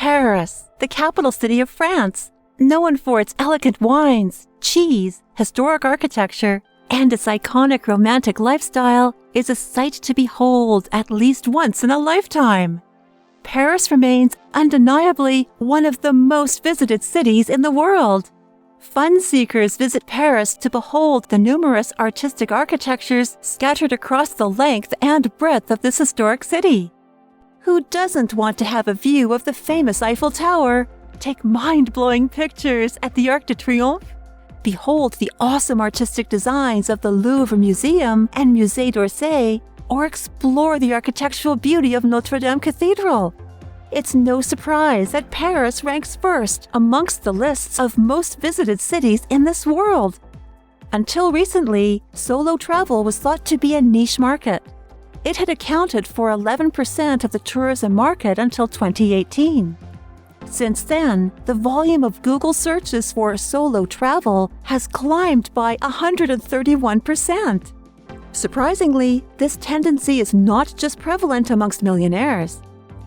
Paris, the capital city of France, known for its elegant wines, cheese, historic architecture, and its iconic romantic lifestyle, is a sight to behold at least once in a lifetime. Paris remains undeniably one of the most visited cities in the world. Fun seekers visit Paris to behold the numerous artistic architectures scattered across the length and breadth of this historic city. Who doesn't want to have a view of the famous Eiffel Tower, take mind-blowing pictures at the Arc de Triomphe, behold the awesome artistic designs of the Louvre Museum and Musée d'Orsay, or explore the architectural beauty of Notre Dame Cathedral? It's no surprise that Paris ranks first amongst the lists of most visited cities in this world. Until recently, solo travel was thought to be a niche market. It had accounted for 11% of the tourism market until 2018. Since then, the volume of Google searches for solo travel has climbed by 131%. Surprisingly, this tendency is not just prevalent amongst millionaires.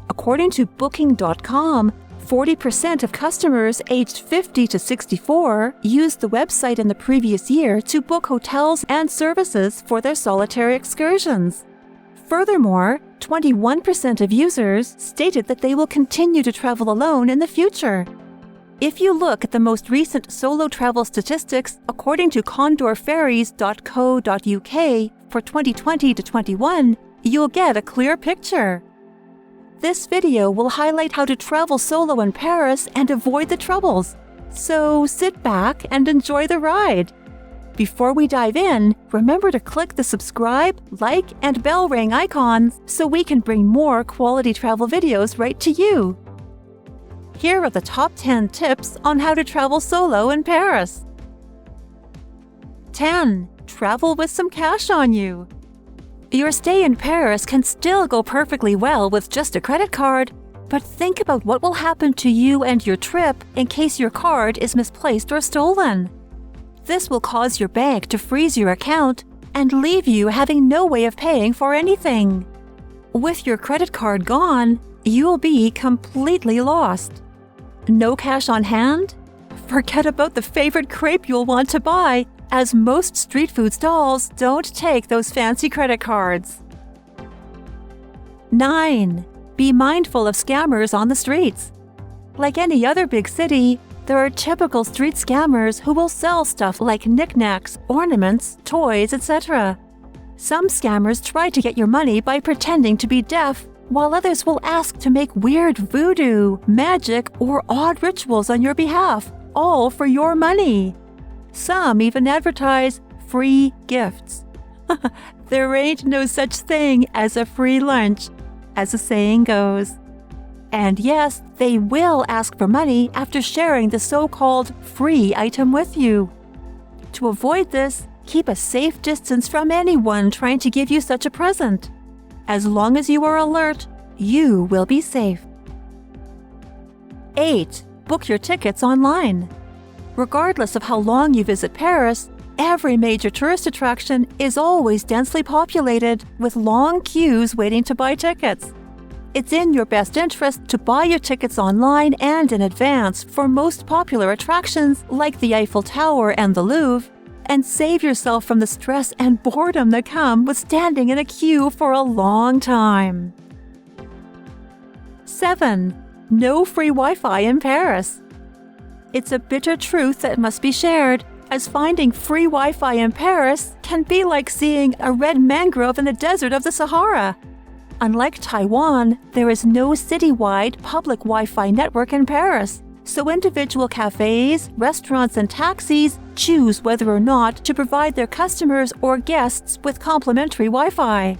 According to Booking.com, 40% of customers aged 50 to 64 used the website in the previous year to book hotels and services for their solitary excursions. Furthermore, 21% of users stated that they will continue to travel alone in the future. If you look at the most recent solo travel statistics according to condorferries.co.uk for 2020 to 21, you'll get a clear picture. This video will highlight how to travel solo in Paris and avoid the troubles. So sit back and enjoy the ride. Before we dive in, remember to click the subscribe, like, and bell ring icons so we can bring more quality travel videos right to you. Here are the top 10 tips on how to travel solo in Paris. 10. Travel with some cash on you. Your stay in Paris can still go perfectly well with just a credit card, but think about what will happen to you and your trip in case your card is misplaced or stolen. This will cause your bank to freeze your account and leave you having no way of paying for anything. With your credit card gone, you'll be completely lost. No cash on hand? Forget about the favorite crepe you'll want to buy, as most street food stalls don't take those fancy credit cards. 9. Be mindful of scammers on the streets. Like any other big city, there are typical street scammers who will sell stuff like knickknacks, ornaments, toys, etc. Some scammers try to get your money by pretending to be deaf, while others will ask to make weird voodoo, magic, or odd rituals on your behalf, all for your money. Some even advertise free gifts. There ain't no such thing as a free lunch, as the saying goes. And yes, they will ask for money after sharing the so-called free item with you. To avoid this, keep a safe distance from anyone trying to give you such a present. As long as you are alert, you will be safe. 8. Book your tickets online. Regardless of how long you visit Paris, every major tourist attraction is always densely populated with long queues waiting to buy tickets. It's in your best interest to buy your tickets online and in advance for most popular attractions like the Eiffel Tower and the Louvre, and save yourself from the stress and boredom that come with standing in a queue for a long time. 7. No free Wi-Fi in Paris. It's a bitter truth that must be shared, as finding free Wi-Fi in Paris can be like seeing a red mangrove in the desert of the Sahara. Unlike Taiwan, there is no citywide public Wi-Fi network in Paris, so individual cafes, restaurants, and taxis choose whether or not to provide their customers or guests with complimentary Wi-Fi.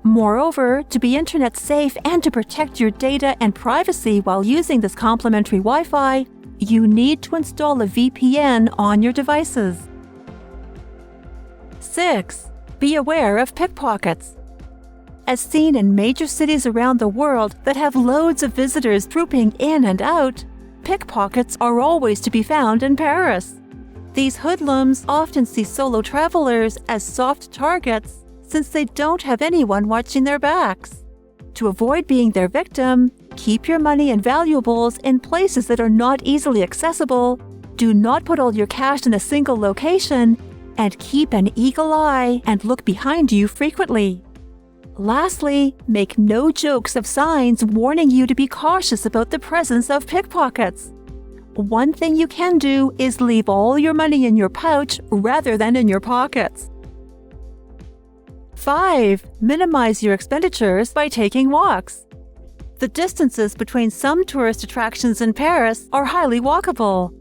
Moreover, to be internet safe and to protect your data and privacy while using this complimentary Wi-Fi, you need to install a VPN on your devices. 6. Be aware of pickpockets. As seen in major cities around the world that have loads of visitors trooping in and out, pickpockets are always to be found in Paris. These hoodlums often see solo travelers as soft targets since they don't have anyone watching their backs. To avoid being their victim, Keep your money and valuables in places that are not easily accessible. Do not put all your cash in a single location, and keep an eagle eye and look behind you frequently. Lastly, make no jokes of signs warning you to be cautious about the presence of pickpockets. One thing you can do is leave all your money in your pouch rather than in your pockets. 5. Minimize your expenditures by taking walks. The distances between some tourist attractions in Paris are highly walkable.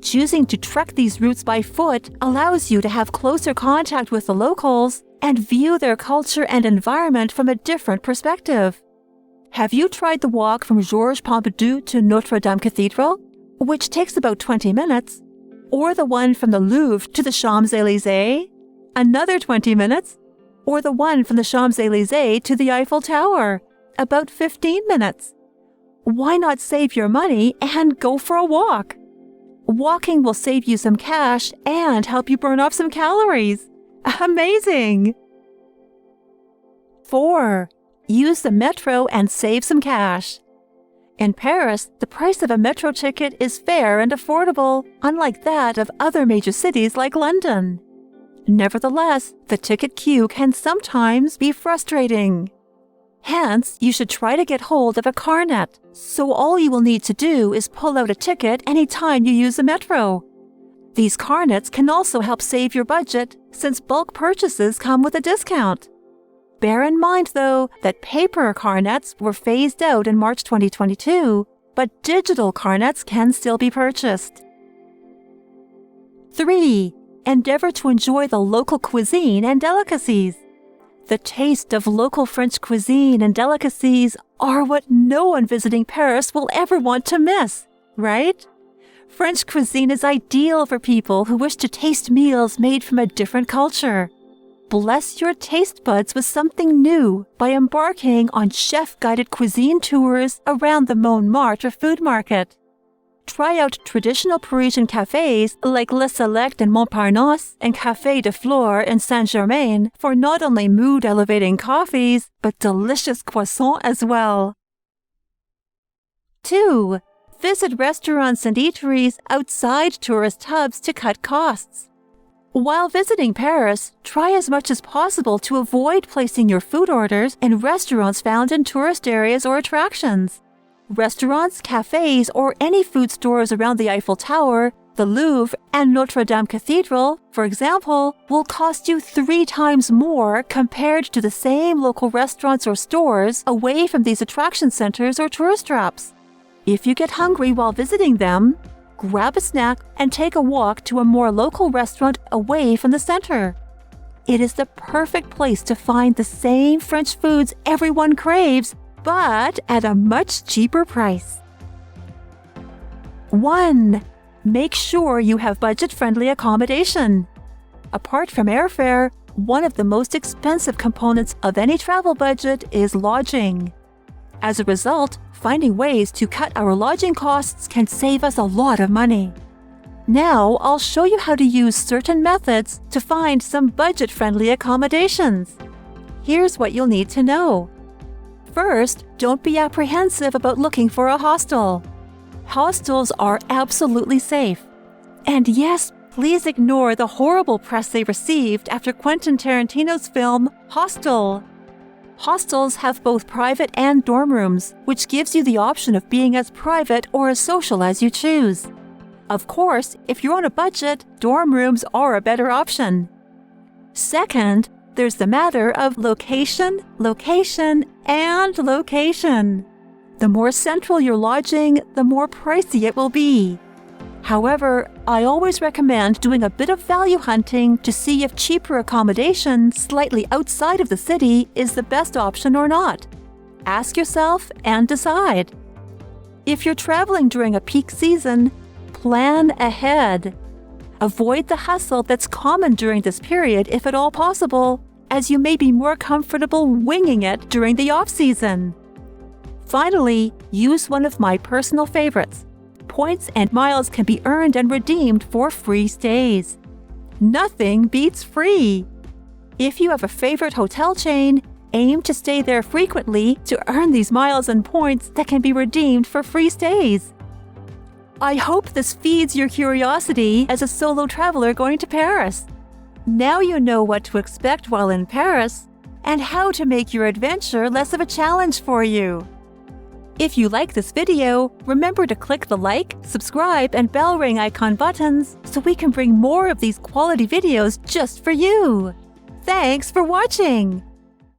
Choosing to trek these routes by foot allows you to have closer contact with the locals and view their culture and environment from a different perspective. Have you tried the walk from Georges Pompidou to Notre Dame Cathedral, which takes about 20 minutes, or the one from the Louvre to the Champs-Élysées, another 20 minutes, or the one from the Champs-Élysées to the Eiffel Tower, about 15 minutes? Why not save your money and go for a walk? Walking will save you some cash and help you burn off some calories. Amazing! 4. Use the metro and save some cash. In Paris, the price of a metro ticket is fair and affordable, unlike that of other major cities like London. Nevertheless, the ticket queue can sometimes be frustrating. Hence, you should try to get hold of a carnet, so all you will need to do is pull out a ticket anytime you use the metro. These carnets can also help save your budget, since bulk purchases come with a discount. Bear in mind, though, that paper carnets were phased out in March 2022, but digital carnets can still be purchased. 3. Endeavor to enjoy the local cuisine and delicacies. The taste of local French cuisine and delicacies are what no one visiting Paris will ever want to miss, right? French cuisine is ideal for people who wish to taste meals made from a different culture. Bless your taste buds with something new by embarking on chef-guided cuisine tours around the Montmartre food market. Try out traditional Parisian cafes like Le Select in Montparnasse and Café de Flore in Saint-Germain for not only mood-elevating coffees, but delicious croissants as well. 2. Visit restaurants and eateries outside tourist hubs to cut costs. While visiting Paris, try as much as possible to avoid placing your food orders in restaurants found in tourist areas or attractions. Restaurants, cafes, or any food stores around the Eiffel Tower, the Louvre, and Notre Dame Cathedral, for example, will cost you 3 times more compared to the same local restaurants or stores away from these attraction centers or tourist traps. If you get hungry while visiting them, grab a snack and take a walk to a more local restaurant away from the center. It is the perfect place to find the same French foods everyone craves, but at a much cheaper price. 1. Make sure you have budget-friendly accommodation. Apart from airfare, one of the most expensive components of any travel budget is lodging. As a result, finding ways to cut our lodging costs can save us a lot of money. Now, I'll show you how to use certain methods to find some budget-friendly accommodations. Here's what you'll need to know. First, don't be apprehensive about looking for a hostel. Hostels are absolutely safe. And yes, please ignore the horrible press they received after Quentin Tarantino's film Hostel. Hostels have both private and dorm rooms, which gives you the option of being as private or as social as you choose. Of course, if you're on a budget, dorm rooms are a better option. Second, there's the matter of location, location, and location. The more central your lodging, the more pricey it will be. However, I always recommend doing a bit of value hunting to see if cheaper accommodation slightly outside of the city is the best option or not. Ask yourself and decide. If you're traveling during a peak season, plan ahead. Avoid the hustle that's common during this period if at all possible, as you may be more comfortable winging it during the off-season. Finally, use one of my personal favorites. Points and miles can be earned and redeemed for free stays. Nothing beats free. If you have a favorite hotel chain, Aim to stay there frequently to earn these miles and points that can be redeemed for free stays. I hope this feeds your curiosity as a solo traveler going to Paris. Now you know what to expect while in Paris and how to make your adventure less of a challenge for you. If you like this video, remember to click the like, subscribe, and bell ring icon buttons so we can bring more of these quality videos just for you. Thanks for watching!